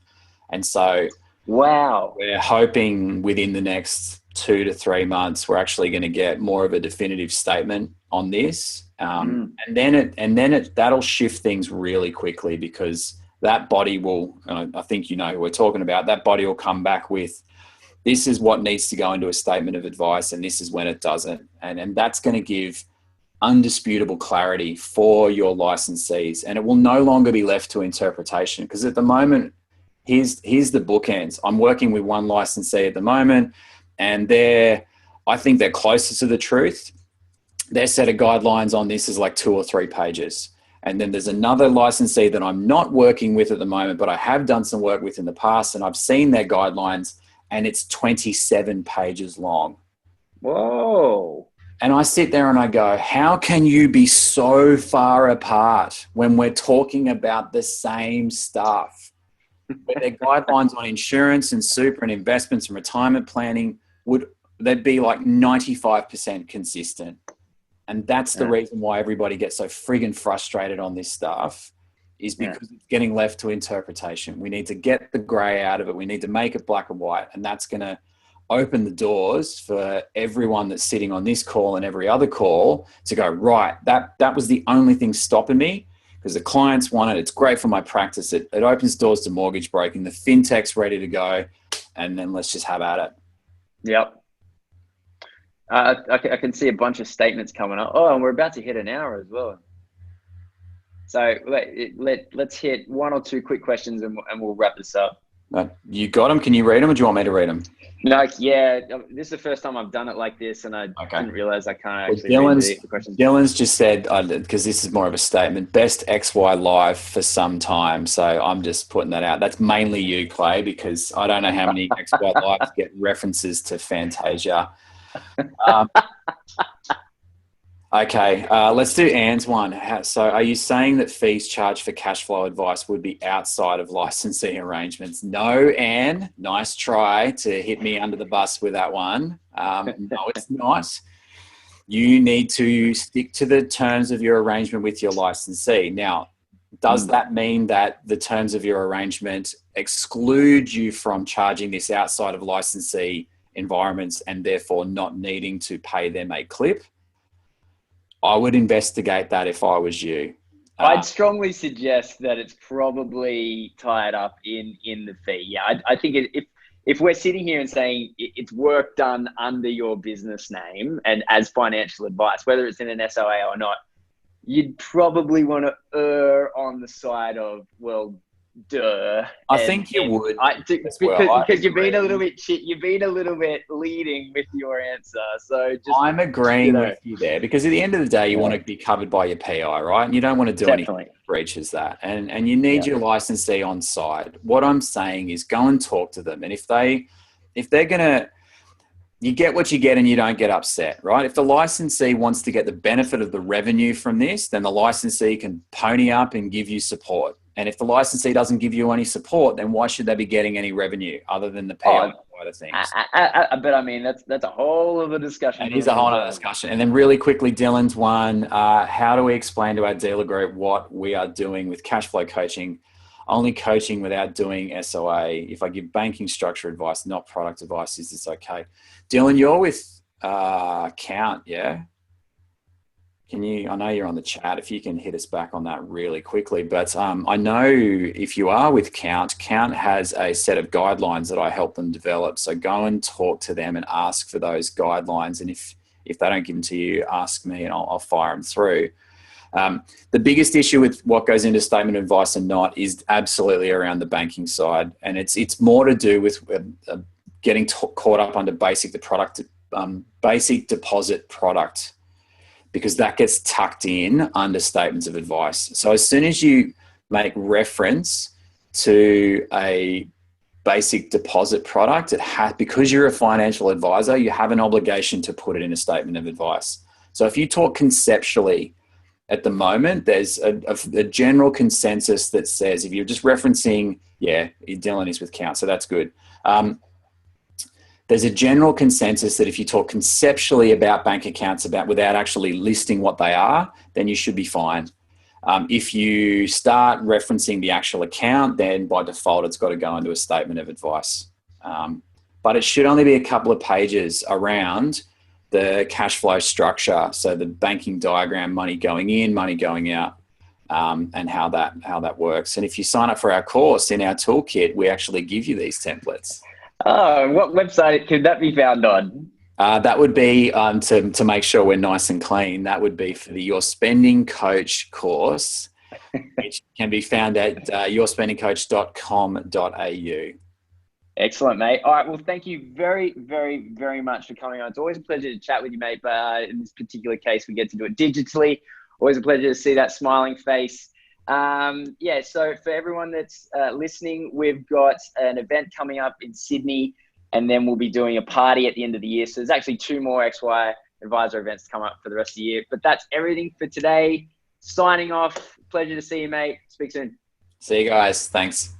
And so wow, we're hoping within the next 2 to 3 months, we're actually going to get more of a definitive statement on this. And then that'll shift things really quickly, because that body will, I think who we're talking about, that body will come back with, this is what needs to go into a statement of advice, and this is when it doesn't. And that's going to give undisputable clarity for your licensees, and it will no longer be left to interpretation. Because at the moment, here's the bookends. I'm working with one licensee at the moment, and I think they're closer to the truth. Their set of guidelines on this is like 2 or 3 pages. And then there's another licensee that I'm not working with at the moment, but I have done some work with in the past, and I've seen their guidelines, and it's 27 pages long. Whoa. And I sit there and I go, how can you be so far apart when we're talking about the same stuff? Where their guidelines on insurance and super and investments and retirement planning, they'd be like 95% consistent. And that's the reason why everybody gets so friggin' frustrated on this stuff, is because it's getting left to interpretation. We need to get the gray out of it. We need to make it black and white. And that's going to open the doors for everyone that's sitting on this call and every other call to go, right, that was the only thing stopping me, because the clients want it. It's great for my practice. It opens doors to mortgage broking. The fintech's ready to go. And then let's just have at it. Yep. I can see a bunch of statements coming up. Oh, and we're about to hit an hour as well. So let's hit 1 or 2 quick questions, and we'll wrap this up. You got them? Can you read them, or do you want me to read them? No, yeah. This is the first time I've done it like this, and I didn't realize I can't actually read the questions. Dylan's just said, because this is more of a statement, best XY live for some time. So I'm just putting that out. That's mainly you, Clay, because I don't know how many XY lives get references to Fantasia. Okay, let's do Anne's one. So are you saying that fees charged for cash flow advice would be outside of licensing arrangements? No, Anne. Nice try to hit me under the bus with that one. No, it's not. You need to stick to the terms of your arrangement with your licensee. Now, does that mean that the terms of your arrangement exclude you from charging this outside of licensee environments and therefore not needing to pay them a clip? I would investigate that if I was you. I'd strongly suggest that it's probably tied up in the fee. Yeah, I think if we're sitting here and saying it's work done under your business name and as financial advice, whether it's in an SOA or not, you'd probably want to err on the side of, well, duh. I think you would because you've been a little bit you've been a little bit leading with your answer. So I'm agreeing with you there, because at the end of the day, you want to be covered by your PI, right? And you don't want to do anything that breaches that. And you need your licensee on side. What I'm saying is go and talk to them. And if they're gonna, you get what you get and you don't get upset, right? If the licensee wants to get the benefit of the revenue from this, then the licensee can pony up and give you support. And if the licensee doesn't give you any support, then why should they be getting any revenue other than the PI side of things? But I mean, that's a whole other discussion. It is a whole other discussion. And then really quickly, Dylan's one, how do we explain to our dealer group what we are doing with cash flow coaching? Only coaching without doing SOA. If I give banking structure advice, not product advice, is this okay? Dylan, you're with Count, yeah? I know you're on the chat, if you can hit us back on that really quickly. But I know if you are with Count has a set of guidelines that I help them develop. So go and talk to them and ask for those guidelines. And if they don't give them to you, ask me and I'll fire them through. The biggest issue with what goes into statement of advice and not is absolutely around the banking side. And it's more to do with getting caught up under basic deposit product, because that gets tucked in under statements of advice. So as soon as you make reference to a basic deposit product, because you're a financial advisor, you have an obligation to put it in a statement of advice. So if you talk conceptually at the moment, there's a general consensus that says, if you're just referencing, Dylan is with Count, so that's good. There's a general consensus that if you talk conceptually about bank accounts without actually listing what they are, then you should be fine. If you start referencing the actual account, then by default, it's got to go into a statement of advice. But it should only be a couple of pages around the cash flow structure. So the banking diagram, money going in, money going out, and how that works. And if you sign up for our course in our toolkit, we actually give you these templates. Oh, what website could that be found on? That would be, to make sure we're nice and clean, that would be for the Your Spending Coach course, which can be found at yourspendingcoach.com.au. Excellent, mate. All right. Well, thank you very, very, very much for coming on. It's always a pleasure to chat with you, mate. But in this particular case, we get to do it digitally. Always a pleasure to see that smiling face. So for everyone that's listening, we've got an event coming up in Sydney, and then we'll be doing a party at the end of the year. So there's actually 2 more XY Advisor events to come up for the rest of the year. But that's everything for today. Signing off. Pleasure to see you, mate. Speak soon. See you guys. Thanks.